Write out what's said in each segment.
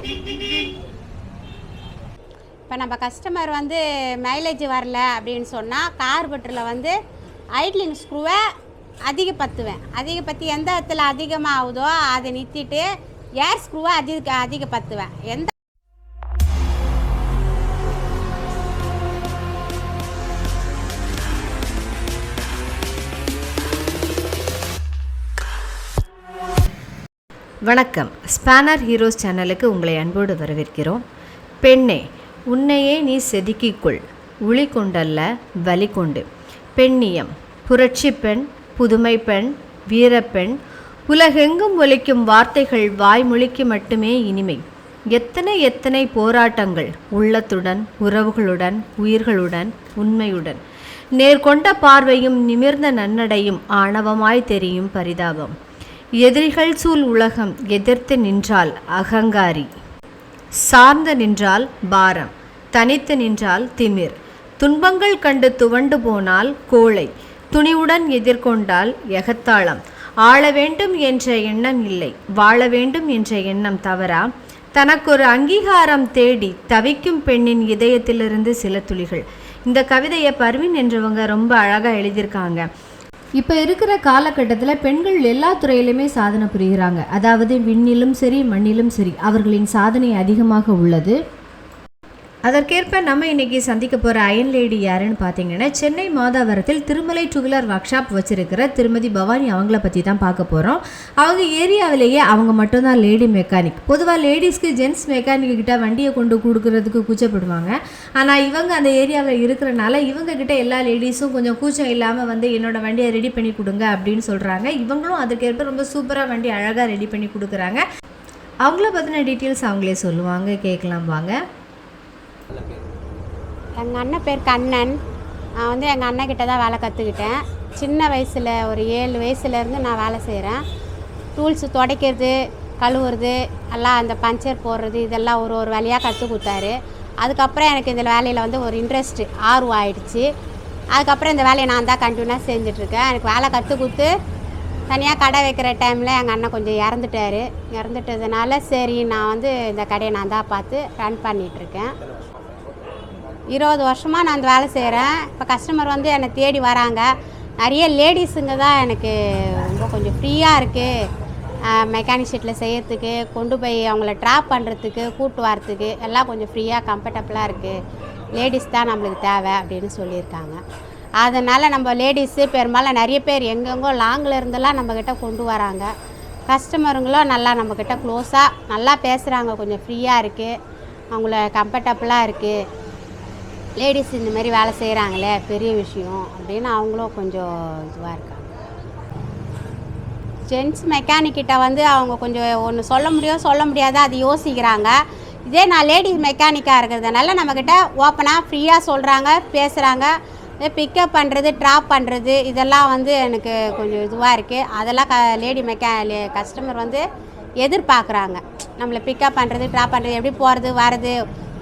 இப்போ நம்ம கஸ்டமர் வந்து மைலேஜ் வரல அப்படின்னு சொன்னால் கார்பெட்டரில் வந்து ஐட்லிங் ஸ்க்ரூவை அதிகப்படுத்தி எந்த இடத்துல அதிகமாக ஆகுதோ அதை நிறுத்திட்டு ஏர் ஸ்க்ரூவை அதிகப்படுத்துவேன். எந்த வணக்கம், ஸ்பேனர் ஹீரோஸ் சேனலுக்கு உங்களை அன்போடு வரவேற்கிறோம். பெண்ணே, உன்னையே நீ செதுக்கிக்கொள், உளி கொண்டல்ல வலி கொண்டு. பெண்ணியம், புரட்சி பெண், புதுமை பெண், வீரப்பெண், உலகெங்கும் ஒலிக்கும் வார்த்தைகள் வாய்மொழிக்கு மட்டுமே இனிமை. எத்தனை போராட்டங்கள் உள்ளத்துடன், உறவுகளுடன், உயிர்களுடன், உண்மையுடன். நேர்கொண்ட பார்வையும் நிமிர்ந்த நன்னடையும் ஆணவமாய் தெரியும் பரிதாபம். எதிரிகள் சூழ் உலகம் எதிர்த்து நின்றால் அகங்காரி, சார்ந்து நின்றால் பாரம், தனித்து நின்றால் திமிர். துன்பங்கள் கண்டு துவண்டு போனால் கோழை, துணிவுடன் எதிர்கொண்டால் எகத்தாளம். ஆள வேண்டும் என்ற எண்ணம் இல்லை, வாழ வேண்டும் என்ற எண்ணம் தவறா? தனக்கொரு அங்கீகாரம் தேடி தவிக்கும் பெண்ணின் இதயத்திலிருந்து சில துளிகள். இந்த கவிதையை பர்வீன் என்றவங்க ரொம்ப அழகாக எழுதியிருக்காங்க. இப்போ இருக்கிற காலகட்டத்தில் பெண்கள் எல்லா துறையிலுமே சாதனை புரிகிறாங்க. அதாவது விண்ணிலும் சரி மண்ணிலும் சரி அவர்களின் சாதனை அதிகமாக உள்ளது. அதற்கேற்ப நம்ம இன்றைக்கி சந்திக்க போகிற அயன் லேடி யாருன்னு பார்த்தீங்கன்னா, சென்னை மாதாவரத்தில் Tirumalai two wheeler workshop வச்சுருக்கிற திருமதி பவானி அவங்கள பற்றி தான் பார்க்க போகிறோம். அவங்க ஏரியாவிலேயே அவங்க மட்டும்தான் லேடி மெக்கானிக். பொதுவாக லேடிஸ்க்கு ஜென்ட்ஸ் மெக்கானிக்கிட்ட வண்டியை கொண்டு கொடுக்கறதுக்கு கூச்சப்படுவாங்க. ஆனால் இவங்க அந்த ஏரியாவில் இருக்கிறனால இவங்கக்கிட்ட எல்லா லேடிஸும் கொஞ்சம் கூச்சம் இல்லாமல் வந்து என்னோடய வண்டியை ரெடி பண்ணி கொடுங்க அப்படின்னு சொல்கிறாங்க. இவங்களும் அதுக்கேற்ப ரொம்ப சூப்பராக வண்டி அழகாக ரெடி பண்ணி கொடுக்குறாங்க. அவங்கள பற்றின டீட்டெயில்ஸ் அவங்களே சொல்லுவாங்க, கேட்கலாம் வாங்க. எங்கள் அண்ணன் பேர் கண்ணன். நான் வந்து எங்கள் அண்ணன்கிட்ட தான் வேலை கற்றுக்கிட்டேன். சின்ன வயசில் ஒரு 7 வயசுலேருந்து நான் வேலை செய்கிறேன். டூல்ஸு துடைக்கிறது, கழுவுறது, எல்லாம் அந்த பஞ்சர் போடுறது இதெல்லாம் ஒரு வேலையாக கற்றுக் கொடுத்தாரு. அதுக்கப்புறம் எனக்கு இந்த வேலையில் வந்து ஒரு இன்ட்ரெஸ்ட்டு ஆர்வம் ஆகிடுச்சு. அதுக்கப்புறம் இந்த வேலையை நான் தான் கண்டினியூவாக செஞ்சிட்ருக்கேன். எனக்கு வேலை கற்றுக் கொடுத்து தனியாக கடை வைக்கிற டைமில் எங்கள் அண்ணன் கொஞ்சம் இறந்துட்டதுனால சரி நான் வந்து இந்த கடையை நான் தான் பார்த்து ரன் பண்ணிகிட்ருக்கேன். 20 வருஷமாக நான் அந்த வேலை செய்கிறேன். இப்போ கஸ்டமர் வந்து என்னை தேடி வராங்க. நிறைய லேடிஸுங்க தான் எனக்கு ரொம்ப கொஞ்சம் ஃப்ரீயாக இருக்குது மெக்கானிக் ஷெட்டில் செய்யறதுக்கு, கொண்டு போய் அவங்கள ட்ராப் பண்ணுறதுக்கு, கூட்டு வரத்துக்கு எல்லாம் கொஞ்சம் ஃப்ரீயாக கம்ஃபர்டபுளாக இருக்குது. லேடிஸ் தான் நம்மளுக்கு தேவை அப்படின்னு சொல்லியிருக்காங்க. அதனால் நம்ம லேடிஸு பெரும்பாலும் நிறைய பேர் எங்கெங்கோ லாங்கில் இருந்தெல்லாம் நம்மக்கிட்ட கொண்டு வராங்க. கஸ்டமருங்களும் நல்லா நம்மக்கிட்ட க்ளோஸாக நல்லா பேசுகிறாங்க. கொஞ்சம் ஃப்ரீயாக இருக்குது, அவங்கள கம்ஃபர்டபுளாக இருக்குது. லேடிஸ் இந்தமாரி வேலை செய்கிறாங்களே பெரிய விஷயம் அப்படின்னு அவங்களும் கொஞ்சம் இதுவாக இருக்காங்க. ஜென்ட்ஸ் மெக்கானிக்கிட்ட வந்து அவங்க கொஞ்சம் ஒன்று சொல்ல முடியாத அது யோசிக்கிறாங்க. இதே நான் லேடிஸ் மெக்கானிக்காக இருக்கிறதுனால நம்மக்கிட்ட ஓப்பனாக ஃப்ரீயாக சொல்கிறாங்க, பேசுகிறாங்க. பிக்கப் பண்ணுறது, ட்ராப் பண்ணுறது இதெல்லாம் வந்து எனக்கு கொஞ்சம் இதுவாக இருக்குது. அதெல்லாம் லேடி கஸ்டமர் வந்து எதிர்பார்க்குறாங்க. நம்மளை பிக்கப் பண்ணுறது, ட்ராப் பண்ணுறது, எப்படி போகிறது வர்றது.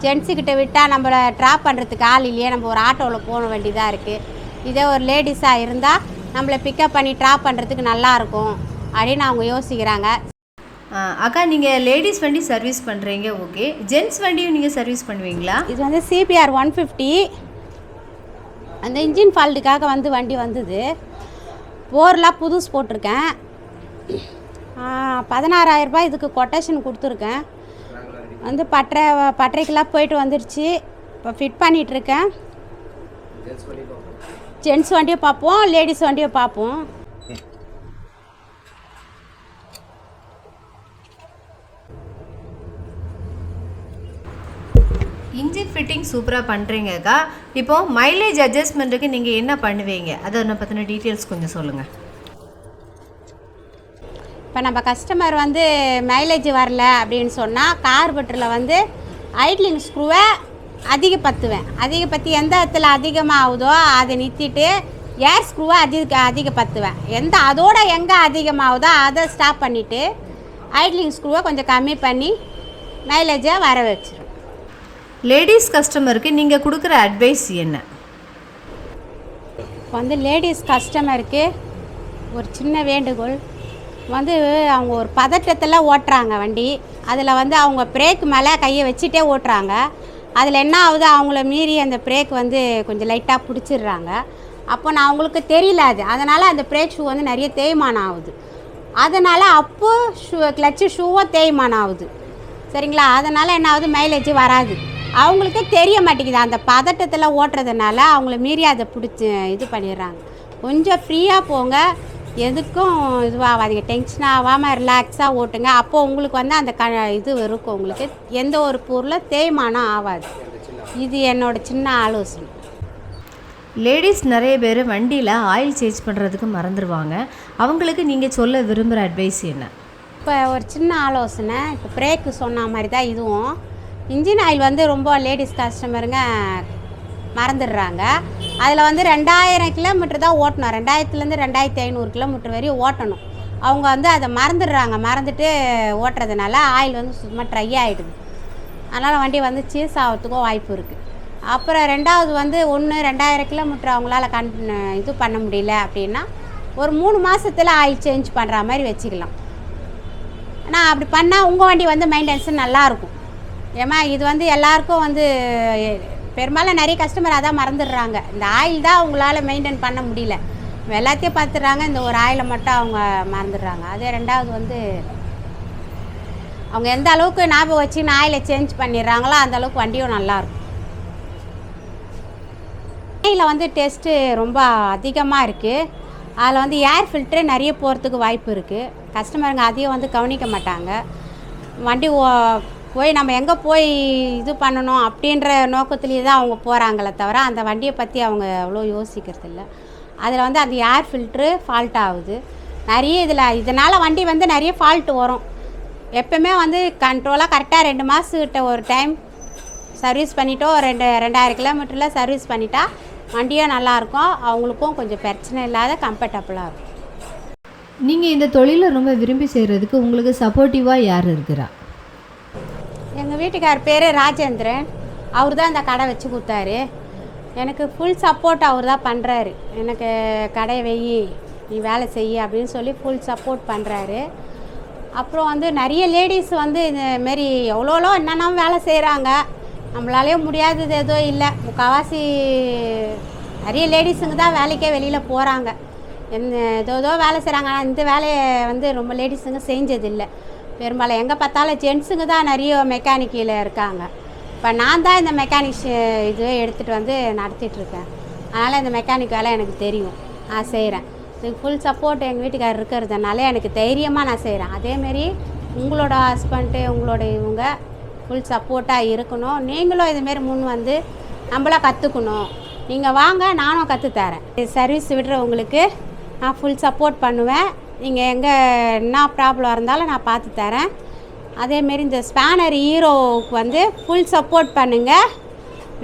ஜென்ஸுக்கிட்ட விட்டால் நம்மளை ட்ராப் பண்ணுறதுக்கு ஆள் இல்லையே, நம்ம ஒரு ஆட்டோவில் போக வேண்டியதாக இருக்குது. இதே ஒரு லேடிஸாக இருந்தால் நம்மளை பிக்கப் பண்ணி ட்ராப் பண்ணுறதுக்கு நல்லாயிருக்கும் அப்படின்னு அவங்க யோசிக்கிறாங்க. அக்கா, நீங்கள் லேடிஸ் வண்டி சர்வீஸ் பண்ணுறீங்க, ஓகே. ஜென்ட்ஸ் வண்டியும் நீங்கள் சர்வீஸ் பண்ணுவீங்களா? இது வந்து சிபிஆர் 150 அந்த இன்ஜின் ஃபால்ட்டுக்காக வந்து வண்டி வந்தது. போர்லாம் புதுசு போட்டிருக்கேன். 16,000 ரூபாய் இதுக்கு கொட்டேஷன் கொடுத்துருக்கேன். வந்து பட்டறைக்கெல்லாம் போயிட்டு வந்துடுச்சு. இப்போ ஃபிட் பண்ணிகிட்ருக்கேன். ஜென்ட்ஸ் வண்டியை பார்ப்போம், லேடிஸ் வண்டியை பார்ப்போம். இன்ஜின் ஃபிட்டிங் சூப்பராக பண்ணுறீங்கக்கா. இப்போது மைலேஜ் அட்ஜஸ்ட்மெண்ட்டுக்கு நீங்கள் என்ன பண்ணுவீங்க, அதை ஒன்று பற்றின டீட்டெயில்ஸ் கொஞ்சம் சொல்லுங்கள். இப்போ நம்ம கஸ்டமர் வந்து மைலேஜ் வரல அப்படின்னு சொன்னால் கார்பெட்டரில் வந்து ஐட்லிங் ஸ்க்ரூவை அதிகப்படுத்தி எந்த இடத்துல அதிகமாக ஆகுதோ அதை நிறுத்திட்டு ஏர் ஸ்க்ரூவை அதிகப்படுத்துவேன். அதோட எங்கே அதிகமாகுதோ அதை ஸ்டாப் பண்ணிவிட்டு ஐட்லிங் ஸ்க்ரூவை கொஞ்சம் கம்மி பண்ணி மைலேஜை வர வச்சிடும். லேடிஸ் கஸ்டமருக்கு நீங்கள் கொடுக்குற அட்வைஸ் என்ன? இப்போ வந்து லேடிஸ் கஸ்டமருக்கு ஒரு சின்ன வேண்டுகோள், வந்து அவங்க ஒரு பதட்டத்தில் ஓட்டுறாங்க வண்டி. அதில் வந்து அவங்க பிரேக் மேலே கையை வச்சுட்டே ஓட்டுறாங்க. அதில் என்ன ஆகுது, அவங்கள மீறி அந்த பிரேக் வந்து கொஞ்சம் லைட்டாக பிடிச்சிடுறாங்க. அப்போ நான் அவங்களுக்கு தெரியல அது. அதனால் அந்த பிரேக் ஷூ வந்து நிறைய தேய்மானம் ஆகுது. அதனால் அப்போது கிளச்சு ஷூவும் தேய்மானம் ஆகுது. சரிங்களா? அதனால் என்ன ஆகுது, மைலேஜ் வராது. அவங்களுக்கே தெரிய மாட்டேங்குது. அந்த பதட்டத்தில் ஓட்டுறதுனால அவங்கள மீறி அதை பிடிச்சி இது பண்ணிடுறாங்க. கொஞ்சம் ஃப்ரீயாக போங்க, எதுக்கும் இதுவாகாதீங்க, டென்ஷன் ஆகாமல் ரிலாக்ஸாக ஓட்டுங்க. அப்போது உங்களுக்கு வந்து அந்த இது இருக்கும், உங்களுக்கு எந்த ஒரு பொருளும் தேய்மானம் ஆகாது. இது என்னோடய சின்ன ஆலோசனை. லேடிஸ் நிறைய பேர் வண்டியில் ஆயில் சேஞ்ச் பண்ணுறதுக்கு மறந்துடுவாங்க. அவங்களுக்கு நீங்கள் சொல்ல விரும்புகிற அட்வைஸ் என்ன? இப்போ ஒரு சின்ன ஆலோசனை, இப்போ பிரேக்கு சொன்ன மாதிரி தான் இதுவும். இன்ஜின் ஆயில் வந்து ரொம்ப லேடிஸ் கஸ்டமருங்க மறந்துடுறாங்க. அதில் வந்து 2000 கிலோமீட்டர் தான் ஓட்டணும். 2000லேருந்து 2500 கிலோமீட்டர் வரையும் ஓட்டணும். அவங்க வந்து அதை மறந்துடுறாங்க. மறந்துட்டு ஓட்டுறதுனால ஆயில் வந்து சும்மா ட்ரை ஆகிடுது. அதனால் வண்டி வந்து சீஸ் ஆகிறதுக்கும் வாய்ப்பு இருக்குது. அப்புறம் ரெண்டாவது வந்து 2000 கிலோமீட்டர் அவங்களால இது பண்ண முடியல அப்படின்னா ஒரு 3 மாதத்தில் ஆயில் சேஞ்ச் பண்ணுற மாதிரி வச்சுக்கலாம். ஆனால் அப்படி பண்ணால் உங்கள் வண்டி வந்து மெயின்டெனன்ஸு நல்லாயிருக்கும். ஏமா இது வந்து எல்லாருக்கும் வந்து பெரும்பாலும் நிறைய கஸ்டமர் அதான் மறந்துடுறாங்க. இந்த ஆயில் தான் அவங்களால மெயின்டைன் பண்ண முடியல. எல்லாத்தையும் பார்த்துடுறாங்க, இந்த ஒரு ஆயிலை மட்டும் அவங்க மறந்துடுறாங்க. அதே ரெண்டாவது வந்து அவங்க எந்த அளவுக்கு ஞாபகம் வச்சு ஆயிலை சேஞ்ச் பண்ணிடுறாங்களோ அந்த அளவுக்கு வண்டியும் நல்லாயிருக்கும். ஆயிலில் வந்து டெஸ்ட்டு ரொம்ப அதிகமாக இருக்குது. அதில் வந்து ஏர் ஃபில்ட்ரு நிறைய போகிறதுக்கு வாய்ப்பு இருக்குது. கஸ்டமருங்க அதையும் வந்து கவனிக்க மாட்டாங்க. வண்டி போய் நம்ம எங்கே போய் இது பண்ணணும் அப்படின்ற நோக்கத்துலேயே தான் அவங்க போகிறாங்களே தவிர அந்த வண்டியை பற்றி அவங்க அவ்வளோ யோசிக்கிறது இல்லை. அதில் வந்து அந்த ஏர் ஃபில்ட்ரு ஃபால்ட் ஆகுது நிறைய. இதனால் வண்டி வந்து நிறைய ஃபால்ட்டு வரும். எப்போவுமே வந்து கண்ட்ரோலாக கரெக்டாக 2 மாதத்துக்கிட்ட ஒரு டைம் சர்வீஸ் பண்ணிவிட்டோ 2000 கிலோமீட்டரில் சர்வீஸ் பண்ணிட்டா வண்டியும் நல்லாயிருக்கும். அவங்களுக்கும் கொஞ்சம் பிரச்சனை இல்லாத கம்ஃபர்டபுளாக இருக்கும். நீங்கள் இந்த தொழிலை ரொம்ப விரும்பி செய்கிறதுக்கு உங்களுக்கு சப்போர்ட்டிவாக யார் இருக்கிறா? எங்கள் வீட்டுக்கார் பேர் ராஜேந்திரன். அவர் தான் இந்த கடை வச்சு கொடுத்தாரு. எனக்கு ஃபுல் சப்போர்ட் அவர் தான் பண்ணுறாரு. எனக்கு கடையை வெயி, நீ வேலை செய்ய அப்படின்னு சொல்லி ஃபுல் சப்போர்ட் பண்ணுறாரு. அப்புறம் வந்து நிறைய லேடிஸ் வந்து இதுமாரி எவ்வளோ என்னென்ன வேலை செய்கிறாங்க. நம்மளாலே முடியாதது எதுவும் இல்லை. முக்கால்வாசி நிறைய லேடிஸுங்க தான் வேலைக்கே வெளியில் போகிறாங்க. ஏதோ வேலை செய்கிறாங்க. ஆனால் இந்த வேலையை வந்து ரொம்ப லேடிஸுங்க செஞ்சதில்லை. பெரும்பாலும் எங்கே பார்த்தாலும் ஜென்ஸுங்க தான் நிறைய மெக்கானிக்கில் இருக்காங்க. இப்போ நான் தான் இந்த மெக்கானிக்ஸ் இது எடுத்துகிட்டு வந்து நடத்திட்டுருக்கேன். அதனால் இந்த மெக்கானிக் வேலை எனக்கு தெரியும், நான் செய்கிறேன். இதுக்கு ஃபுல் சப்போர்ட் எங்கள் வீட்டுக்காரர் இருக்கிறதுனால எனக்கு தைரியமாக நான் செய்கிறேன். அதேமாரி உங்களோட ஹஸ்பண்டு உங்களோட இவங்க ஃபுல் சப்போர்ட்டாக இருக்கணும். நீங்களும் இதுமாரி முன் வந்து நம்மளாம் கற்றுக்கணும். நீங்கள் வாங்க, நானும் கற்றுத்தரேன். சர்வீஸ் விடுறவங்களுக்கு நான் ஃபுல் சப்போர்ட் பண்ணுவேன். நீங்கள் எங்கே என்ன ப்ராப்ளம் இருந்தாலும் நான் பார்த்து தரேன். அதேமாரி இந்த ஸ்பேனர் ஹீரோவுக்கு வந்து ஃபுல் சப்போர்ட் பண்ணுங்கள்.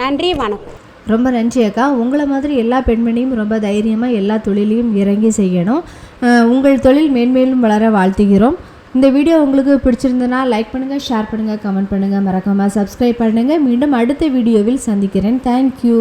நன்றி, வணக்கம். ரொம்ப நன்றி அக்கா. உங்களை மாதிரி எல்லா பெண்மணியும் ரொம்ப தைரியமாக எல்லா தொழிலையும் இறங்கி செய்யணும். உங்கள் தொழில் மேன்மேலும் வளர வாழ்த்துகிறோம். இந்த வீடியோ உங்களுக்கு பிடிச்சிருந்தனா லைக் பண்ணுங்கள், ஷேர் பண்ணுங்கள், கமெண்ட் பண்ணுங்கள், மறக்காமல் சப்ஸ்கிரைப் பண்ணுங்கள். மீண்டும் அடுத்த வீடியோவில் சந்திக்கிறேன். தேங்க்யூ.